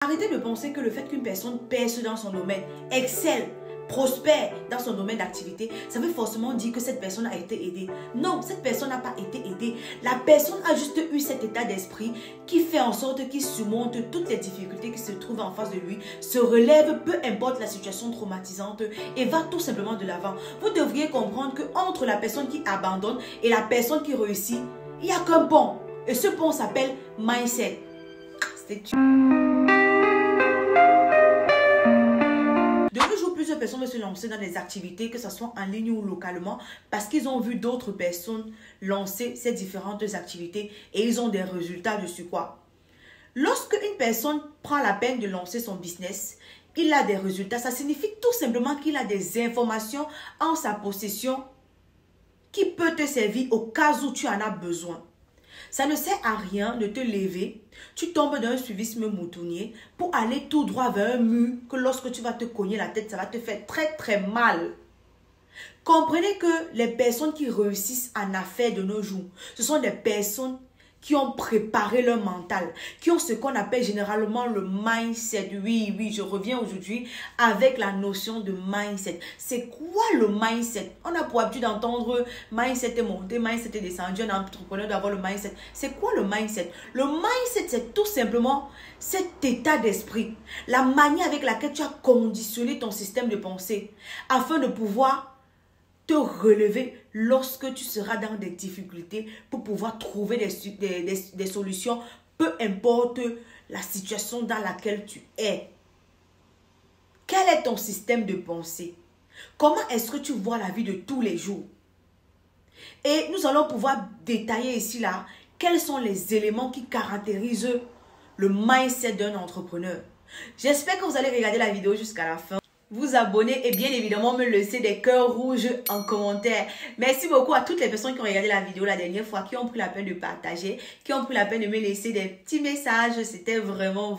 Arrêtez de penser que le fait qu'une personne perce dans son domaine, excelle, prospère dans son domaine d'activité, ça veut forcément dire que cette personne a été aidée. Non, cette personne n'a pas été aidée. La personne a juste eu cet état d'esprit qui fait en sorte qu'il surmonte toutes les difficultés qui se trouvent en face de lui, se relève, peu importe la situation traumatisante et va tout simplement de l'avant. Vous devriez comprendre qu'entre la personne qui abandonne et la personne qui réussit, il n'y a qu'un pont. Et ce pont s'appelle mindset. C'était plusieurs personnes veulent se lancer dans des activités, que ce soit en ligne ou localement, parce qu'ils ont vu d'autres personnes lancer ces différentes activités et ils ont des résultats dessus quoi. Lorsque une personne prend la peine de lancer son business, il a des résultats. Ça signifie tout simplement qu'il a des informations en sa possession qui peut te servir au cas où tu en as besoin. Ça ne sert à rien de te lever, tu tombes dans un suivisme moutonnier pour aller tout droit vers un mur que lorsque tu vas te cogner la tête, ça va te faire très très mal. Comprenez que les personnes qui réussissent en affaires de nos jours, ce sont des personnes qui ont préparé leur mental, qui ont ce qu'on appelle généralement le mindset. Oui, je reviens aujourd'hui avec la notion de mindset. C'est quoi le mindset? On a pour habitude d'entendre mindset est monté, mindset est descendu, un entrepreneur d'avoir le mindset. C'est quoi le mindset? Le mindset, c'est tout simplement cet état d'esprit, la manière avec laquelle tu as conditionné ton système de pensée afin de pouvoir te relever lorsque tu seras dans des difficultés pour pouvoir trouver des solutions, peu importe la situation dans laquelle tu es. Quel est ton système de pensée? Comment est-ce que tu vois la vie de tous les jours? Et nous allons pouvoir détailler ici là quels sont les éléments qui caractérisent le mindset d'un entrepreneur. J'espère que vous allez regarder la vidéo jusqu'à la fin, vous abonner et bien évidemment me laisser des cœurs rouges en commentaire. Merci beaucoup à toutes les personnes qui ont regardé la vidéo la dernière fois, qui ont pris la peine de partager, qui ont pris la peine de me laisser des petits messages. C'était vraiment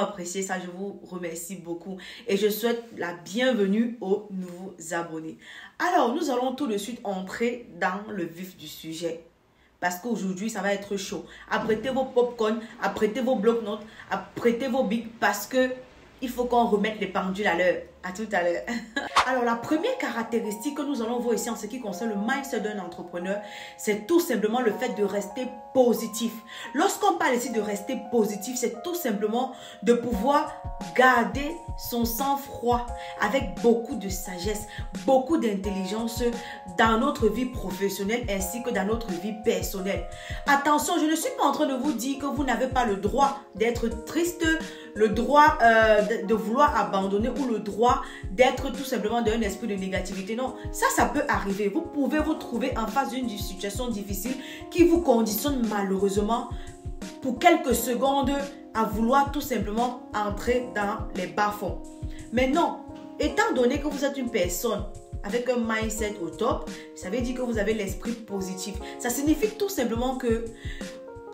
apprécié. Ça, je vous remercie beaucoup. Et je souhaite la bienvenue aux nouveaux abonnés. Alors, nous allons tout de suite entrer dans le vif du sujet. Parce qu'aujourd'hui, ça va être chaud. Apprêtez vos popcorn, apprêtez vos bloc-notes, apprêtez vos bics parce que il faut qu'on remette les pendules à l'heure. À tout à l'heure. Alors, la première caractéristique que nous allons voir ici en ce qui concerne le mindset d'un entrepreneur, c'est tout simplement le fait de rester positif. Lorsqu'on parle ici de rester positif, c'est tout simplement de pouvoir garder son sang-froid avec beaucoup de sagesse, beaucoup d'intelligence dans notre vie professionnelle ainsi que dans notre vie personnelle. Attention, je ne suis pas en train de vous dire que vous n'avez pas le droit d'être triste, le droit de vouloir abandonner ou le droit d'être tout simplement d'un esprit de négativité. Non, ça peut arriver. Vous pouvez vous trouver en face d'une situation difficile qui vous conditionne malheureusement pour quelques secondes à vouloir tout simplement entrer dans les bas-fonds. Mais non, étant donné que vous êtes une personne avec un mindset au top, ça veut dire que vous avez l'esprit positif. Ça signifie tout simplement que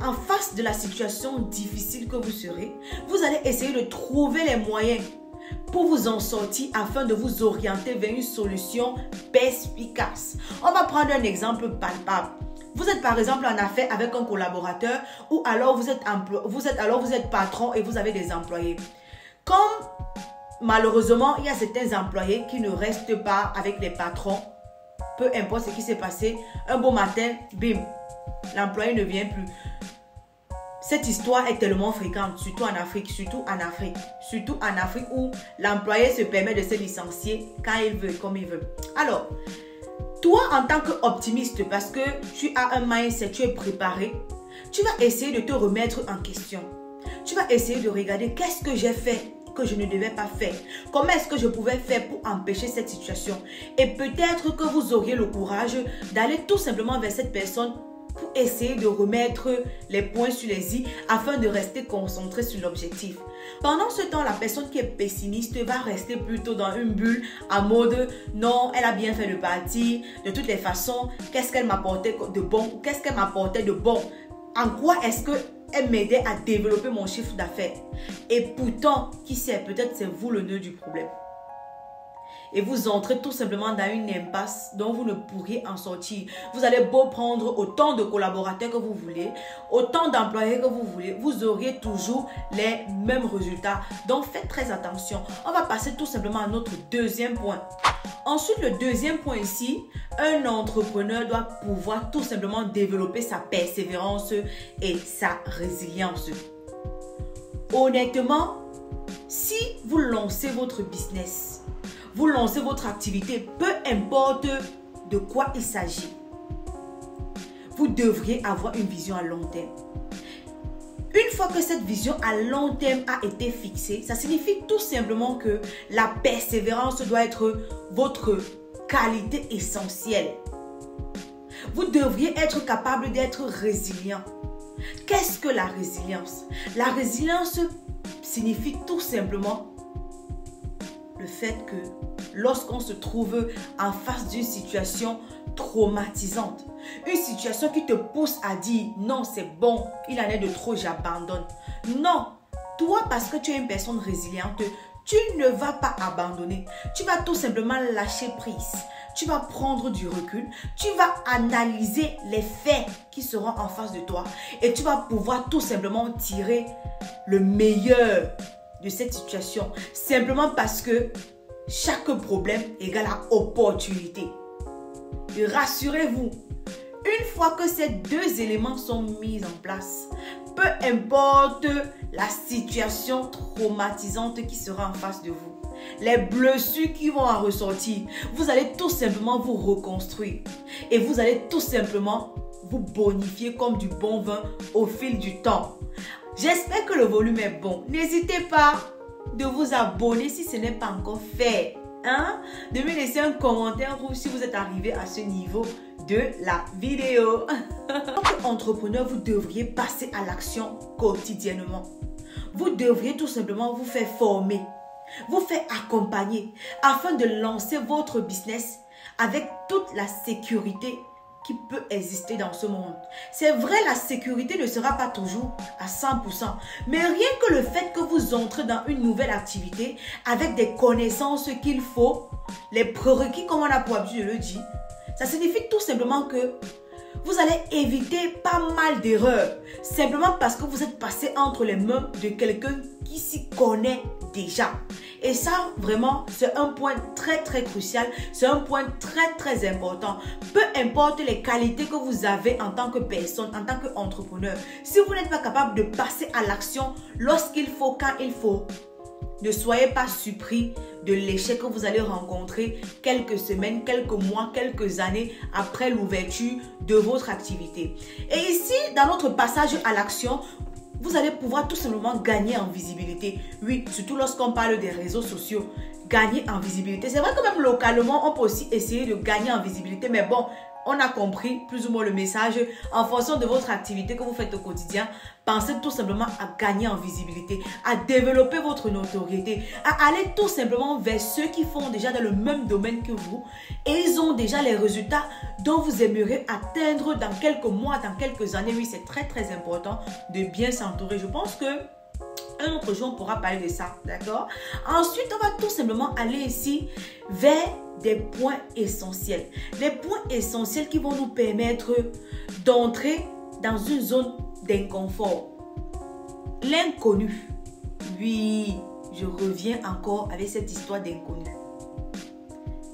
en face de la situation difficile que vous serez, vous allez essayer de trouver les moyens pour vous en sortir afin de vous orienter vers une solution perspicace. On va prendre un exemple palpable. Vous êtes par exemple en affaire avec un collaborateur ou alors vous êtes patron et vous avez des employés. Comme malheureusement, il y a certains employés qui ne restent pas avec les patrons, peu importe ce qui s'est passé, un beau matin, bim, l'employé ne vient plus. Cette histoire est tellement fréquente, surtout en Afrique où l'employé se permet de se licencier quand il veut, comme il veut. Alors, toi en tant qu'optimiste, parce que tu as un mindset, tu es préparé, tu vas essayer de te remettre en question. Tu vas essayer de regarder qu'est-ce que j'ai fait que je ne devais pas faire. Comment est-ce que je pouvais faire pour empêcher cette situation? Et peut-être que vous auriez le courage d'aller tout simplement vers cette personne pour essayer de remettre les points sur les i afin de rester concentré sur l'objectif. Pendant ce temps, la personne qui est pessimiste va rester plutôt dans une bulle en mode non, elle a bien fait de partir. De toutes les façons, qu'est-ce qu'elle m'apportait de bon? Qu'est-ce qu'elle m'apportait de bon? En quoi est-ce qu'elle m'aidait à développer mon chiffre d'affaires? Et pourtant, qui sait, peut-être c'est vous le nœud du problème. et vous entrez tout simplement dans une impasse dont vous ne pourriez en sortir. Vous allez beau prendre autant de collaborateurs que vous voulez, autant d'employés que vous voulez, vous auriez toujours les mêmes résultats. Donc faites très attention. On va passer tout simplement à notre deuxième point. Ensuite, le deuxième point ici, un entrepreneur doit pouvoir tout simplement développer sa persévérance et sa résilience. Honnêtement, si vous lancez votre business, vous lancez votre activité, peu importe de quoi il s'agit, vous devriez avoir une vision à long terme. Une fois que cette vision à long terme a été fixée, ça signifie tout simplement que la persévérance doit être votre qualité essentielle. Vous devriez être capable d'être résilient. Qu'est-ce que la résilience? La résilience signifie tout simplement le fait que lorsqu'on se trouve en face d'une situation traumatisante, une situation qui te pousse à dire non, c'est bon, il en est de trop, j'abandonne. Non, toi, parce que tu es une personne résiliente, tu ne vas pas abandonner. Tu vas tout simplement lâcher prise. Tu vas prendre du recul. Tu vas analyser les faits qui seront en face de toi. Et tu vas pouvoir tout simplement tirer le meilleur de cette situation. Simplement parce que chaque problème égale à opportunité. Et rassurez-vous, une fois que ces deux éléments sont mis en place, peu importe la situation traumatisante qui sera en face de vous, les blessures qui vont en ressortir, vous allez tout simplement vous reconstruire. Et vous allez tout simplement vous bonifier comme du bon vin au fil du temps. J'espère que le volume est bon. N'hésitez pas de vous abonner si ce n'est pas encore fait. De me laisser un commentaire rouge si vous êtes arrivé à ce niveau de la vidéo. En tant qu'entrepreneur, vous devriez passer à l'action quotidiennement. Vous devriez tout simplement vous faire former, vous faire accompagner afin de lancer votre business avec toute la sécurité qui peut exister dans ce monde. C'est vrai, la sécurité ne sera pas toujours à 100%, mais rien que le fait que vous entrez dans une nouvelle activité avec des connaissances qu'il faut, les prérequis comme on a pour habitude de le dire, ça signifie tout simplement que vous allez éviter pas mal d'erreurs, simplement parce que vous êtes passé entre les mains de quelqu'un qui s'y connaît déjà. Et ça, vraiment, c'est un point très crucial, c'est un point très important. Peu importe les qualités que vous avez en tant que personne, en tant qu'entrepreneur, si vous n'êtes pas capable de passer à l'action lorsqu'il faut, quand il faut, ne soyez pas surpris de l'échec que vous allez rencontrer quelques semaines, quelques mois, quelques années après l'ouverture de votre activité. Et ici, dans notre passage à l'action, vous allez pouvoir tout simplement gagner en visibilité. Oui, surtout lorsqu'on parle des réseaux sociaux, gagner en visibilité. C'est vrai que même localement, on peut aussi essayer de gagner en visibilité, mais bon, on a compris plus ou moins le message. En fonction de votre activité que vous faites au quotidien, pensez tout simplement à gagner en visibilité, à développer votre notoriété, à aller tout simplement vers ceux qui font déjà dans le même domaine que vous et ils ont déjà les résultats dont vous aimeriez atteindre dans quelques mois, dans quelques années. Oui, c'est très important de bien s'entourer. Je pense que un autre jour, on pourra parler de ça, d'accord? Ensuite, on va tout simplement aller ici vers des points essentiels. Les points essentiels qui vont nous permettre d'entrer dans une zone d'inconfort. L'inconnu. Oui, je reviens encore avec cette histoire d'inconnu.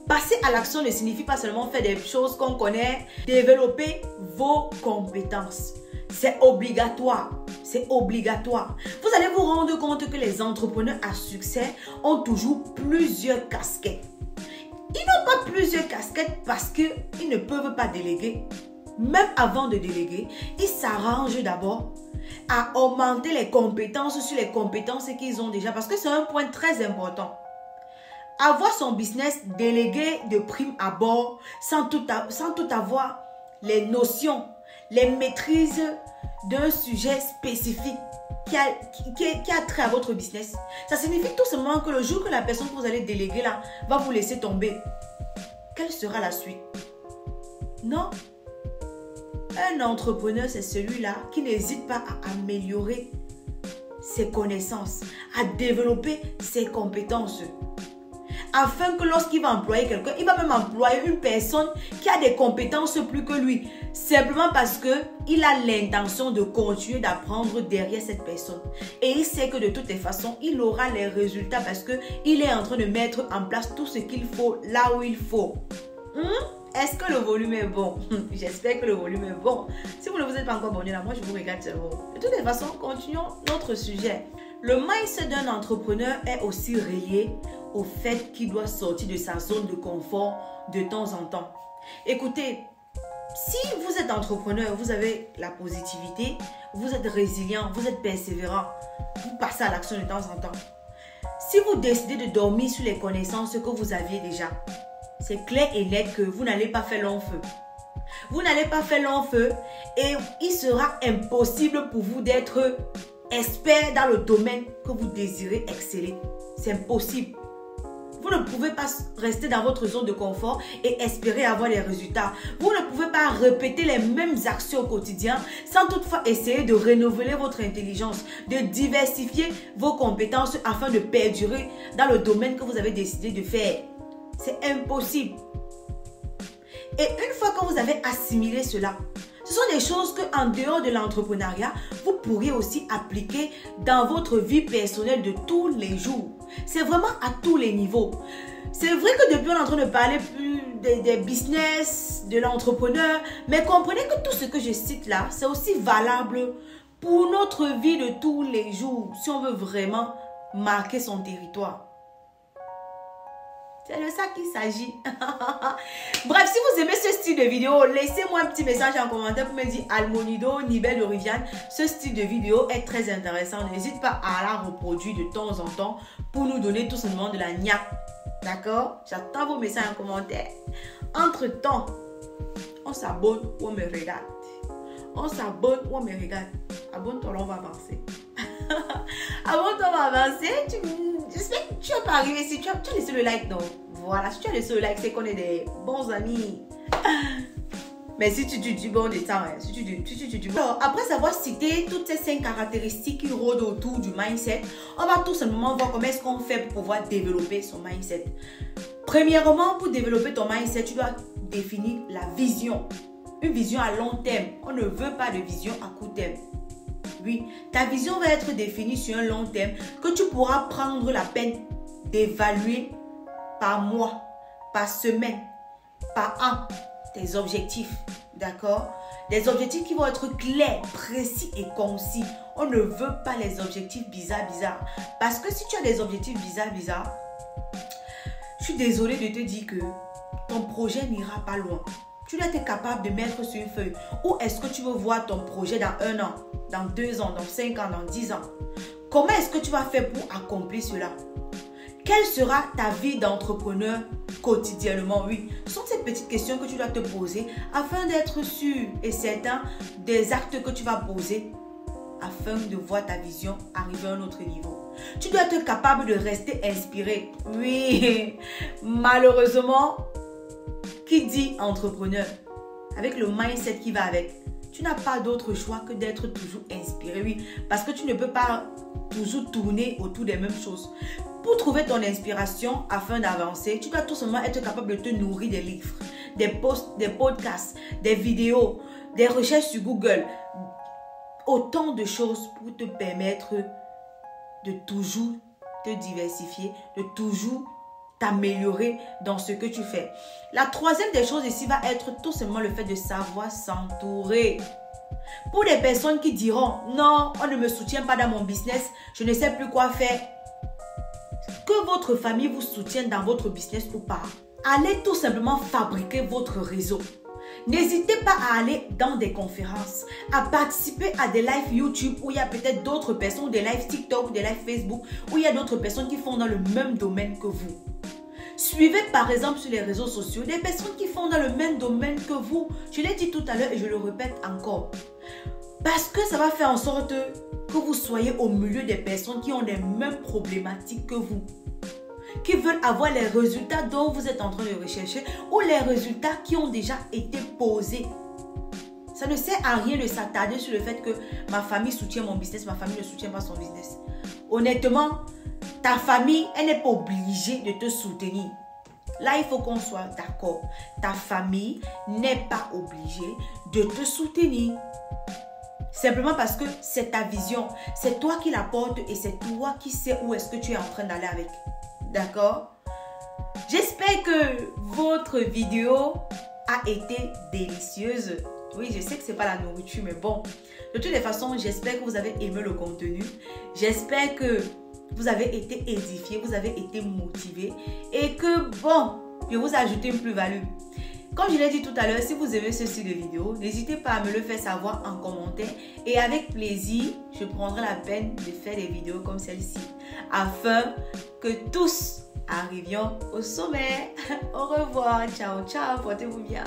Passer à l'action ne signifie pas seulement faire des choses qu'on connaît. Développer vos compétences. C'est obligatoire. C'est obligatoire. Vous allez vous rendre compte que les entrepreneurs à succès ont toujours plusieurs casquettes. Ils n'ont pas plusieurs casquettes parce qu'ils ne peuvent pas déléguer. Même avant de déléguer, ils s'arrangent d'abord à augmenter les compétences sur les compétences qu'ils ont déjà. Parce que c'est un point très important. Avoir son business délégué de prime abord sans tout avoir les notions, les maîtrises d'un sujet spécifique qui a trait à votre business. Ça signifie tout simplement que le jour que la personne que vous allez déléguer là va vous laisser tomber, quelle sera la suite? Non. Un entrepreneur, c'est celui-là qui n'hésite pas à améliorer ses connaissances, à développer ses compétences, afin que lorsqu'il va employer quelqu'un, il va même employer une personne qui a des compétences plus que lui. Simplement parce qu'il a l'intention de continuer d'apprendre derrière cette personne. Et il sait que de toutes les façons, il aura les résultats parce qu'il est en train de mettre en place tout ce qu'il faut là où il faut. Est-ce que le volume est bon? J'espère que le volume est bon. Si vous ne vous êtes pas encore abonné là, moi je vous regarde seulement. De toutes les façons, continuons notre sujet. Le mindset d'un entrepreneur est aussi relié au fait qu'il doit sortir de sa zone de confort de temps en temps. Écoutez, si vous êtes entrepreneur, vous avez la positivité, vous êtes résilient, vous êtes persévérant, vous passez à l'action de temps en temps. Si vous décidez de dormir sur les connaissances que vous aviez déjà, c'est clair et net que vous n'allez pas faire long feu. Vous n'allez pas faire long feu et il sera impossible pour vous d'être expert dans le domaine que vous désirez exceller. C'est impossible. Vous ne pouvez pas rester dans votre zone de confort et espérer avoir les résultats. Vous ne pouvez pas répéter les mêmes actions au quotidien sans toutefois essayer de renouveler votre intelligence, de diversifier vos compétences afin de perdurer dans le domaine que vous avez décidé de faire. C'est impossible. Et une fois que vous avez assimilé cela, ce sont des choses qu'en dehors de l'entrepreneuriat, vous pourriez aussi appliquer dans votre vie personnelle de tous les jours. C'est vraiment à tous les niveaux. C'est vrai que depuis on est en train de parler plus des business, de l'entrepreneur, mais comprenez que tout ce que je cite là, c'est aussi valable pour notre vie de tous les jours, si on veut vraiment marquer son territoire. C'est de ça qu'il s'agit. Bref, si vous aimez ce style de vidéo, laissez-moi un petit message en commentaire pour me dire Almonido, Nibel de Riviane. Ce style de vidéo est très intéressant. N'hésite pas à la reproduire de temps en temps pour nous donner tout simplement de la niaque. D'accord? J'attends vos messages en commentaire. Entre-temps, on s'abonne ou on me regarde. On s'abonne ou on me regarde. Abonne-toi, on va avancer. Abonne-toi, on va avancer. J'espère que tu n'as pas arrivé ici. Tu as laissé le like, non? Voilà, si tu as laissé le like, c'est qu'on est des bons amis. Mais si tu dis bon de temps, si tu dis bon. Alors, après avoir cité toutes ces 5 caractéristiques qui rôdent autour du mindset, on va tout simplement voir comment est-ce qu'on fait pour pouvoir développer son mindset. Premièrement, pour développer ton mindset, tu dois définir la vision. Une vision à long terme. On ne veut pas de vision à court terme. Oui, ta vision va être définie sur un long terme que tu pourras prendre la peine d'évaluer par mois, par semaine, par an, tes objectifs. D'accord? Des objectifs qui vont être clairs, précis et concis. On ne veut pas les objectifs bizarres. Parce que si tu as des objectifs bizarres, je suis désolée de te dire que ton projet n'ira pas loin. Tu dois être capable de mettre sur une feuille. Où est-ce que tu veux voir ton projet dans 1 an, dans 2 ans, dans 5 ans, dans 10 ans? Comment est-ce que tu vas faire pour accomplir cela? Quelle sera ta vie d'entrepreneur quotidiennement? Oui, ce sont ces petites questions que tu dois te poser afin d'être sûr et certain des actes que tu vas poser afin de voir ta vision arriver à un autre niveau. Tu dois être capable de rester inspiré. Oui, malheureusement, qui dit entrepreneur, avec le mindset qui va avec, tu n'as pas d'autre choix que d'être toujours inspiré. Oui, parce que tu ne peux pas toujours tourner autour des mêmes choses. Pour trouver ton inspiration afin d'avancer, tu dois tout simplement être capable de te nourrir des livres, des posts, des podcasts, des vidéos, des recherches sur Google. Autant de choses pour te permettre de toujours te diversifier, de toujours t'améliorer dans ce que tu fais. La troisième des choses ici va être tout simplement le fait de savoir s'entourer. Pour les personnes qui diront « Non, on ne me soutient pas dans mon business, je ne sais plus quoi faire », que votre famille vous soutienne dans votre business ou pas, allez tout simplement fabriquer votre réseau. N'hésitez pas à aller dans des conférences, à participer à des lives YouTube où il y a peut-être d'autres personnes, des lives TikTok, des lives Facebook, où il y a d'autres personnes qui font dans le même domaine que vous. Suivez par exemple sur les réseaux sociaux des personnes qui font dans le même domaine que vous. Je l'ai dit tout à l'heure et je le répète encore. Parce que ça va faire en sorte que vous soyez au milieu des personnes qui ont les mêmes problématiques que vous. Qui veulent avoir les résultats dont vous êtes en train de rechercher ou les résultats qui ont déjà été posés. Ça ne sert à rien de s'attarder sur le fait que ma famille soutient mon business, ma famille ne soutient pas son business. Honnêtement, ta famille, elle n'est pas obligée de te soutenir. Là, il faut qu'on soit d'accord. Ta famille n'est pas obligée de te soutenir. Simplement parce que c'est ta vision. C'est toi qui la portes et c'est toi qui sais où est-ce que tu es en train d'aller avec. D'accord? J'espère que votre vidéo a été délicieuse. Oui, je sais que ce n'est pas la nourriture, mais bon. De toutes les façons, j'espère que vous avez aimé le contenu. J'espère que vous avez été édifié, vous avez été motivé et que, bon, je vous ai ajouté une plus-value. Comme je l'ai dit tout à l'heure, si vous aimez ce style de vidéo, n'hésitez pas à me le faire savoir en commentaire et avec plaisir, je prendrai la peine de faire des vidéos comme celle-ci afin que tous arrivions au sommet. Au revoir, ciao, ciao, portez-vous bien.